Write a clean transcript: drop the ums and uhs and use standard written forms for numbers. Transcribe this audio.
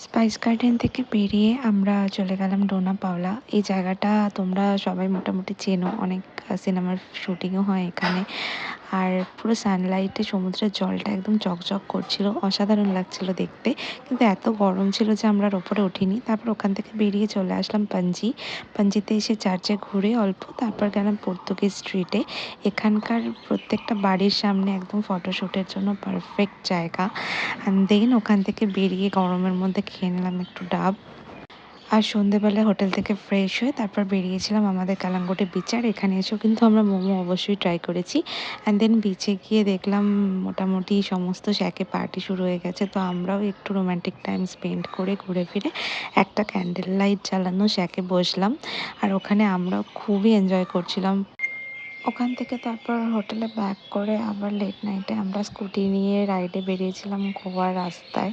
Spice garden থেকে বেরিয়ে আমরা চলে গেলাম ডোনা পাওলা। এই জায়গাটা তোমরা সবাই মোটামুটি চেনো, অনেক সিনেমার শুটিংও হয় এখানে। আর পুরো সানলাইটে সমুদ্রের জলটা একদম চকচক করছিল, অসাধারণ লাগছিল দেখতে। কিন্তু এত গরম ছিল যে আমরা আর ওপরে উঠিনি। তারপর ওখান থেকে বেরিয়ে চলে আসলাম পাঞ্জি। পাঞ্জিতে এসে চার্চে ঘুরে অল্প, তারপর গেলাম পর্তুগিজ স্ট্রিটে। এখানকার প্রত্যেকটা বাড়ির সামনে একদম ফটোশ্যুটের জন্য পারফেক্ট জায়গা। অ্যান্ড দেন ওখান থেকে বেরিয়ে গরমের মধ্যে খেয়ে নিলাম একটু ডাব। আর সন্ধেবেলায় হোটেল থেকে ফ্রেশ হয়ে তারপর বেরিয়েছিলাম আমাদের কালাঙ্গুটে বিচে। আর এখানে এসেও কিন্তু আমরা মোমো অবশ্যই ট্রাই করেছি। অ্যান্ড দেন বিচে গিয়ে দেখলাম মোটামুটি সমস্ত শ্যাকে পার্টি শুরু হয়ে গেছে, তো আমরাও একটু রোম্যান্টিক টাইম স্পেন্ড করে ঘুরে ফিরে একটা ক্যান্ডেল লাইট জ্বালানো শ্যাকে বসলাম। আর ওখানে আমরাও খুবই এনজয় করছিলাম। ওখান থেকে তারপর হোটেলে ব্যাক করে আবার লেট নাইটে আমরা স্কুটি নিয়ে রাইডে বেরিয়েছিলাম গোয়ার রাস্তায়।